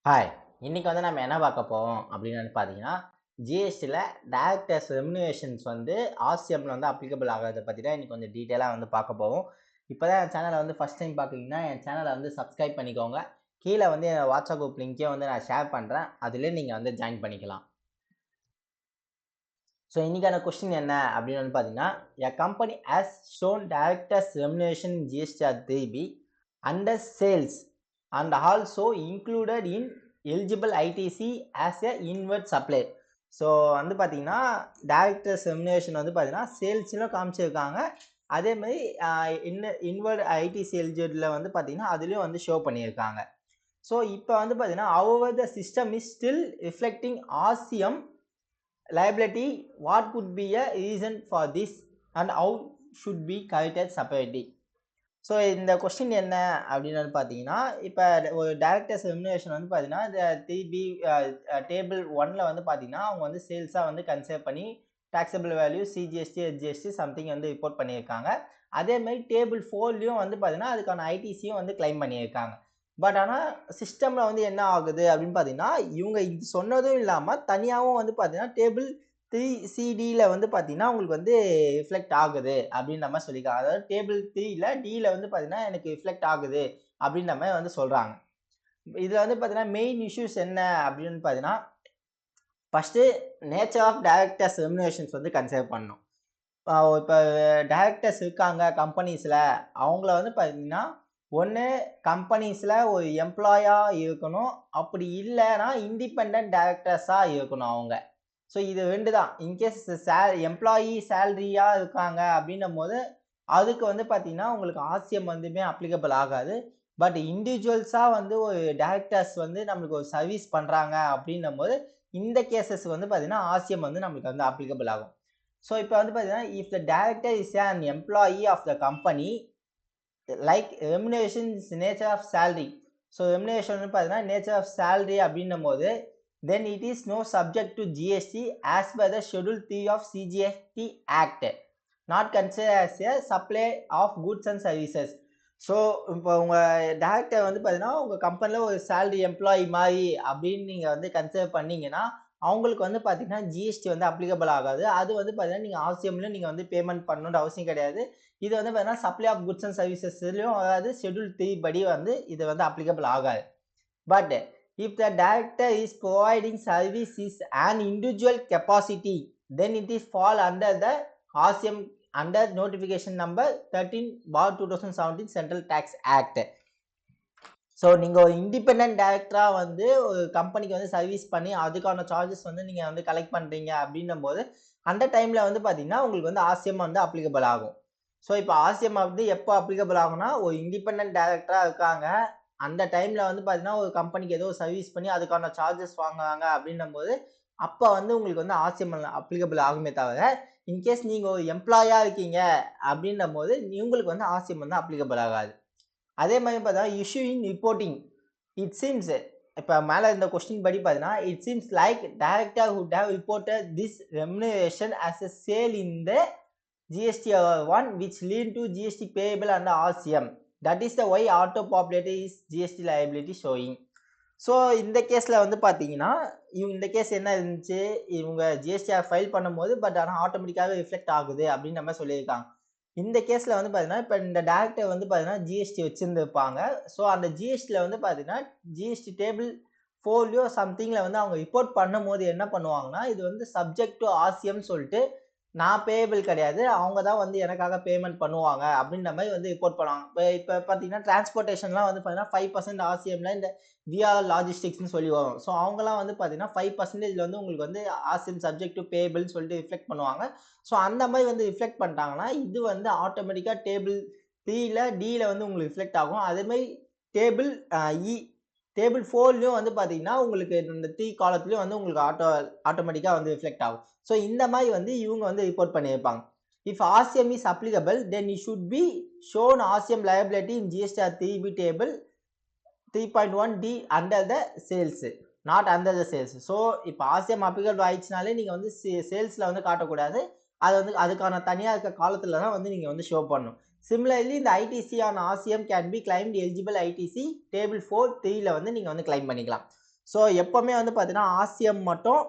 Hi! இன்னைக்கு வந்து நம்ம என்ன பார்க்க போறோம் அப்படின்னு வந்து பார்த்தீங்கன்னா, ஜிஎஸ்டில டைரக்டர்ஸ் ரெம்யூனரேஷன்ஸ் வந்து ஆர்சிஎம்ல வந்து அப்ளிகபிள் ஆகுறத பத்தி தான் இன்னைக்கு கொஞ்சம் டீட்டெயிலா வந்து பார்க்க போறோம். இப்பதான் என் சேனல வந்து ஃபர்ஸ்ட் டைம் பார்க்குறீங்கன்னா, என் சேனல வந்து சப்ஸ்கிரைப் பண்ணிக்கோங்க. கீழ வந்து என் வாட்ஸ்அப் குரூப் லிங்க்கையும் வந்து நான் ஷேர் பண்றேன். அதிலயே நீங்க வந்து ஜாயின் பண்ணிக்கலாம். ஸோ இன்னைக்கான கொஸ்டின் என்ன அப்படின்னு வந்து பார்த்தீங்கன்னா, a company has shown directors remuneration in GSTR 3B under sales and also included in eligible ITC as a inward supplier. So வந்து பார்த்தீங்கன்னா, டைரக்டர்ஸ் ரெம்யூனரேஷன் வந்து பார்த்தீங்கன்னா, சேல்ஸ்லும் காமிச்சிருக்காங்க. அதே மாதிரி இன்வெர்ட் ஐடிசி எலிஜிபிள்ல வந்து பார்த்தீங்கன்னா, அதுலயும் வந்து ஷோ பண்ணியிருக்காங்க. ஸோ இப்போ வந்து பார்த்தீங்கன்னா, however the system is still reflecting RCM liability, what could be a reason for this and how should be corrected separately. So இந்த கொஸ்டின் என்ன அப்படின்னு வந்து பார்த்தீங்கன்னா, இப்போ ஒரு டைரக்டர்ஸ் ரெம்யூனரேஷன் வந்து பார்த்தீங்கன்னா, இந்த 3B டேபிள் 1ல வந்து பார்த்தீங்கன்னா, அவங்க வந்து சேல்ஸாக வந்து கன்சிடர் பண்ணி taxable value, CGST, SGST something வந்து ரிப்போர்ட் பண்ணியிருக்காங்க. அதே மாதிரி டேபிள் 4லையும் வந்து பார்த்தீங்கன்னா, அதுக்கான ஐடிசியும் வந்து கிளைம் பண்ணியிருக்காங்க. பட் ஆனால் சிஸ்டமில் வந்து என்ன ஆகுது அப்படின்னு பார்த்தீங்கன்னா, இவங்க இது சொன்னதும் இல்லாமல் தனியாகவும் வந்து பார்த்தீங்கன்னா, டேபிள் 3CD வந்து பார்த்தீங்கன்னா, உங்களுக்கு வந்து ரிஃப்ளெக்ட் ஆகுது அப்படின்ற மாதிரி சொல்லியிருக்காங்க. அதாவது டேபிள் 3ல டில வந்து பார்த்தீங்கன்னா, எனக்கு ரிஃப்ளெக்ட் ஆகுது அப்படின்ற மாதிரி வந்து சொல்றாங்க. இதுல வந்து பார்த்தீங்கன்னா, மெயின் இஷ்யூஸ் என்ன அப்படின்னு பார்த்தீங்கன்னா, ஃபர்ஸ்ட் நேச்சர் ஆஃப் டைரக்டர்ஸ் ரெம்யூனரேஷன்ஸ் வந்து கன்சிடர் பண்ணணும். இப்போ டைரக்டர்ஸ் இருக்காங்க கம்பெனிஸ்ல, அவங்கள வந்து பார்த்தீங்கன்னா, ஒண்ணு கம்பெனிஸ்ல ஒரு எம்ப்ளாயா இருக்கணும். அப்படி இல்லைன்னா இண்டிபெண்டன்ட் டைரக்டர்ஸா இருக்கணும் அவங்க. ஸோ இது 2 தான். இன்கேஸ் எம்ப்ளாயி சேலரியா இருக்காங்க அப்படின்னும்போது, அதுக்கு வந்து பார்த்தீங்கன்னா, உங்களுக்கு ஆர்சிஎம் வந்துமே அப்ளிகபிள் ஆகாது. பட் இண்டிவிஜுவல்ஸா வந்து ஒரு டைரக்டர்ஸ் வந்து நம்மளுக்கு ஒரு சர்வீஸ் பண்றாங்க அப்படின்னும்போது, இந்த கேஸஸ் வந்து பார்த்தீங்கன்னா, ஆர்சிஎம் வந்து நம்மளுக்கு வந்து அப்ளிகபிள் ஆகும். ஸோ இப்போ வந்து பார்த்தீங்கன்னா, if the director is an employee of the company like remuneration is nature of salary. So remuneration வந்து பார்த்தீங்கன்னா, நேச்சர் ஆஃப் சேலரி அப்படின்னும்போது then it is no subject to GST as per the Schedule 3 of CGST Act, not considered as a supply of goods and services. So இப்போ உங்கள் director வந்து பார்த்தீங்கன்னா உங்கள் கம்பெனியில் ஒரு சேலரி எம்ப்ளாயி மாதிரி அப்படின்னு நீங்கள் வந்து கன்சிடர் பண்ணீங்கன்னா அவங்களுக்கு வந்து பார்த்தீங்கன்னா ஜிஎஸ்டி வந்து அப்ளிகபிள் ஆகாது. அது வந்து பார்த்தீங்கன்னா நீங்கள் ஆர்சிஎம்ல நீங்கள் வந்து பேமெண்ட் பண்ணணுன்ற அவசியம் கிடையாது. இது வந்து பார்த்தீங்கன்னா சப்ளை ஆஃப் குட்ஸ் அண்ட் சர்வீசஸ்லையும் அதாவது ஷெட்யூல் 3 படி வந்து இது வந்து அப்ளிகபிள் ஆகாது. But if the director is providing service is an individual capacity, then it is fall under the RCM under notification number 13/2017 Central Tax Act. So நீங்கள் ஒரு independent டைரக்டரா வந்து ஒரு கம்பெனிக்கு வந்து சர்வீஸ் பண்ணி அதுக்கான சார்ஜஸ் வந்து நீங்கள் வந்து கலெக்ட் பண்ணுறீங்க அப்படின்னும் போது அந்த டைமில் வந்து பார்த்தீங்கன்னா உங்களுக்கு வந்து ஆர்சிஎம் வந்து அப்ளிகபிள் ஆகும். ஸோ இப்போ ஆர்சிஎம் வந்து எப்போ அப்ளிகபிள் ஆகும்னா ஒரு இண்டிபெண்ட் டைரக்டரா இருக்காங்க அந்த டைம்ல வந்து பார்த்தீங்கன்னா ஒரு கம்பெனிக்கு ஏதோ சர்வீஸ் பண்ணி அதுக்கான சார்ஜஸ் வாங்குறாங்க அப்படின்னும் போது அப்போ வந்து உங்களுக்கு வந்து ஆர்சிஎம் அப்ளிகபிள் ஆகுமே தவிர இன்கேஸ் நீங்கள் ஒரு எம்ப்ளாயா இருக்கீங்க அப்படின்னும் போது உங்களுக்கு வந்து ஆர்சிஎம் வந்து அப்ளிகபிள் ஆகாது. அதே மாதிரி பார்த்தா இஷ்யூயிங் ரிப்போர்ட்டிங் இட் சீம்ஸ் இப்போ மேலே இந்த கொஸ்டின் படி பார்த்தீங்கன்னா it seems like director would have reported this remuneration as a sale in the GST 1 which lead to GST payable under RCM. That is the why auto populated is GST liability showing. So இந்த கேஸில் வந்து பார்த்தீங்கன்னா இந்த case என்ன இருந்துச்சு இவங்க GSTR file பண்ணும்போது but ஆனால் ஆட்டோமேட்டிக்காகவே ரிஃப்ளெக்ட் ஆகுது அப்படின்னு நம்ம சொல்லியிருக்காங்க. இந்த கேஸில் வந்து பார்த்தீங்கன்னா இப்போ இந்த டேரக்டர் வந்து பார்த்தீங்கன்னா ஜிஎஸ்டி வச்சுருந்துருப்பாங்க. ஸோ அந்த ஜிஎஸ்டியில் வந்து பார்த்தீங்கன்னா ஜிஎஸ்டி டேபிள் 4லையோ சம்திங்கில் வந்து அவங்க ரிப்போர்ட் பண்ணும்போது என்ன பண்ணுவாங்கன்னா இது வந்து சப்ஜெக்ட் டு ஆர்சிஎம் சொல்லிட்டு நான் பேயபிள் கிடையாது. அவங்க தான் வந்து எனக்காக பேமெண்ட் பண்ணுவாங்க அப்படின்ற மாதிரி வந்து ரிப்போர்ட் பண்ணுவாங்க. இப்போ பார்த்தீங்கன்னா டிரான்ஸ்போர்ட்டேஷன்லாம் வந்து பார்த்தீங்கன்னா 5% ஆர்சிஎம்ல இந்த விஆர் லாஜிஸ்டிக்ஸ்னு சொல்லி வரும். ஸோ அவங்கலாம் வந்து பார்த்தீங்கன்னா 5% வந்து உங்களுக்கு வந்து ஆர்சிஎம் சப்ஜெக்ட் டு பேயபிள்னு சொல்லிட்டு ரிஃப்ளெக்ட் பண்ணுவாங்க. ஸோ அந்த மாதிரி வந்து ரிஃப்ளெக்ட் பண்ணிட்டாங்கன்னா இது வந்து ஆட்டோமேட்டிக்காக டேபிள் 3ல டில வந்து உங்களுக்கு ரிஃப்ளெக்ட் ஆகும். அதே மாதிரி டேபிள் இ டேபிள் 4லையும் வந்து பார்த்தீங்கன்னா உங்களுக்கு இந்த 3 காலத்துலையும் வந்து உங்களுக்கு ஆட்டோமேட்டிக்காக வந்து ரிஃப்ளெக்ட் ஆகும். ஸோ இந்த மாதிரி வந்து இவங்க வந்து ரிப்போர்ட் பண்ணியிருப்பாங்க. If RCM is applicable then it should be shown RCM liability in GSTR 3B table 3.1D under the sales not under the sales. So இப்போ ஆர்சிஎம் அப்ளிகபிள் ஆயிடுச்சுனாலே நீங்கள் வந்து சேல்ஸில் வந்து காட்டக்கூடாது. அது வந்து அதுக்கான தனியாக இருக்க காலத்தில் தான் வந்து நீங்கள் வந்து ஷோ பண்ணணும். Similarly, the ITC on RCM can be claimed eligible ITC table 4 3ல வந்து நீங்க வந்து claim பண்ணிக்கலாம். ஸோ எப்பவுமே வந்து பார்த்தீங்கன்னா ஆர்சிஎம் மட்டும்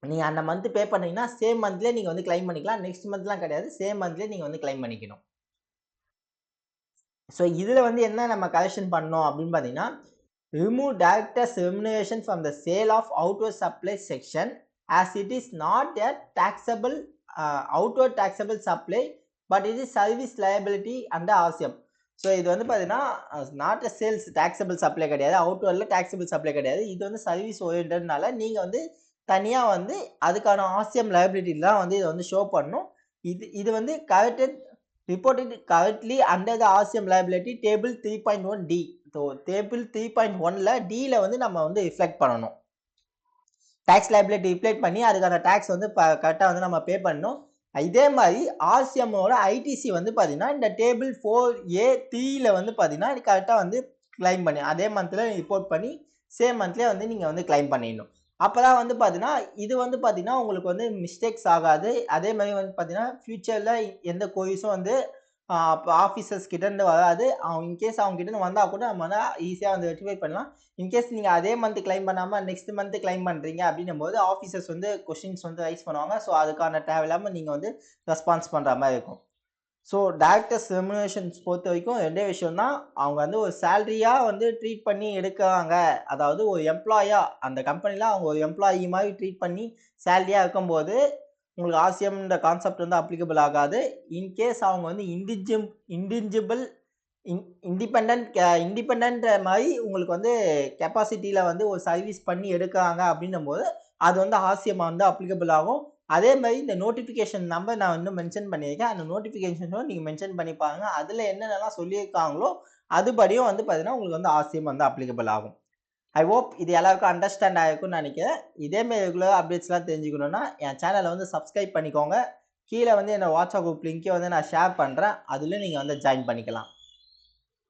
நீங்கள் அந்த மந்த் பே பண்ணீங்கன்னா சேம் மந்த்லேயே நீங்கள் வந்து கிளைம் பண்ணிக்கலாம். நெக்ஸ்ட் மந்த்லாம் கிடையாது. சேம் மந்த்லேயே நீங்கள் வந்து கிளைம் பண்ணிக்கணும். ஸோ இதில் வந்து என்ன நம்ம கரெக்ஷன் பண்ணோம் அப்படின்னு பார்த்தீங்கன்னா, remove directors remuneration from the sale of outward supply section as it is not a taxable outward taxable supply but it is service liability under RCM. So இது வந்து பார்த்தீங்கன்னா not a sales taxable supply கிடையாது, அவுட்வர்டில் taxable supply கிடையாது. இது வந்து service ஓரியன்டனால நீங்கள் வந்து தனியாக வந்து அதுக்கான ஆர்சிஎம் லைபிலிட்டிலாம் வந்து இதை வந்து ஷோ பண்ணணும். இது வந்து corrected reported correctly under the RCM liability table 3.1D. ஸோ டேபிள் 3.1ல டியில் வந்து நம்ம வந்து ரிஃப்ளெக்ட் பண்ணணும். டேக்ஸ் லைபிலிட்டி ரிஃப்ளெக்ட் பண்ணி அதுக்கான டேக்ஸ் வந்து கரெக்டாக வந்து நம்ம பே பண்ணணும். இதே மாதிரி ஆர்சிஎம்மோட ஐடிசி வந்து பார்த்தீங்கன்னா இந்த டேபிள் 4A3ல வந்து பார்த்தீங்கன்னா கரெக்டாக வந்து கிளைம் பண்ணி அதே மந்த்தில் ரிப்போர்ட் பண்ணி சேம் மந்த்லேயே வந்து நீங்கள் வந்து கிளைம் பண்ணிடணும். அப்போ தான் வந்து பார்த்தீங்கன்னா இது வந்து பார்த்தீங்கன்னா உங்களுக்கு வந்து மிஸ்டேக்ஸ் ஆகாது. அதே மாதிரி வந்து பார்த்தீங்கன்னா ஃப்யூச்சரில் எந்த கோவிஸும் வந்து ஆஃபீஸர்ஸ் கிட்டேருந்து வராது. இன்கேஸ் அவங்க கிட்டேருந்து வந்தால் கூட நம்ம வந்து ஈஸியாக வந்து ரெக்டிஃபை பண்ணலாம். இன்கேஸ் நீங்கள் அதே மந்த் கிளைம் பண்ணாமல் நெக்ஸ்ட் மந்த் கிளைம் பண்ணுறீங்க அப்படின்னும் போது ஆஃபீஸர்ஸ் வந்து கொஸ்டின்ஸ் வந்து ரைஸ் பண்ணுவாங்க. ஸோ அதுக்கான தேவையில்லாமல் நீங்கள் வந்து ரெஸ்பான்ஸ் பண்ணுற மாதிரி இருக்கும். ஸோ டைரக்டர்ஸ் ரெமுனரேஷன்ஸ் பொறுத்த வரைக்கும் ரெண்டே விஷயம் தான். அவங்க வந்து ஒரு சேலரியாக வந்து ட்ரீட் பண்ணி எடுக்கிறாங்க. அதாவது ஒரு எம்ப்ளாயாக அந்த கம்பெனியில் அவங்க ஒரு எம்ப்ளாயி மாதிரி ட்ரீட் பண்ணி சேலரியாக இருக்கும்போது உங்களுக்கு ஆர்சிஎம்ன்ற கான்செப்ட் வந்து அப்ளிகபிள் ஆகாது. இன்கேஸ் அவங்க வந்து இண்டிஜிபிள் இண்டிபெண்ட் மாதிரி உங்களுக்கு வந்து கெப்பாசிட்டியில் வந்து ஒரு சர்வீஸ் பண்ணி எடுக்கிறாங்க அப்படின்னும் போது அது வந்து ஆர்சிஎம் வந்து அப்ளிகபிள் ஆகும். அதே மாதிரி இந்த நோட்டிஃபிகேஷன் நம்பர் நான் இன்னும் மென்ஷன் பண்ணியிருக்கேன். அந்த நோட்டிஃபிகேஷனும் நீங்கள் மென்ஷன் பண்ணி பாருங்க. அதில் என்னென்னலாம் சொல்லியிருக்காங்களோ அதுபடியும் வந்து பார்த்தீங்கன்னா உங்களுக்கு வந்து ஆர்சிஎம் வந்து அப்ளிகபிள் ஆகும். ஐ ஹோப் இது எல்லாருக்கும் அண்டர்ஸ்டாண்ட் ஆகிருக்கும்னு நினைக்கிறேன். இதேமாரி ரெகுலர் அப்டேட்ஸ்லாம் தெரிஞ்சுக்கணுன்னா என் சேனலை வந்து சப்ஸ்கிரைப் பண்ணிக்கோங்க. கீழே வந்து என்னோட வாட்ஸ்அப் குரூப் லிங்க்கை வந்து நான் ஷேர் பண்ணுறேன். அதில் நீங்கள் வந்து ஜாயின் பண்ணிக்கலாம்.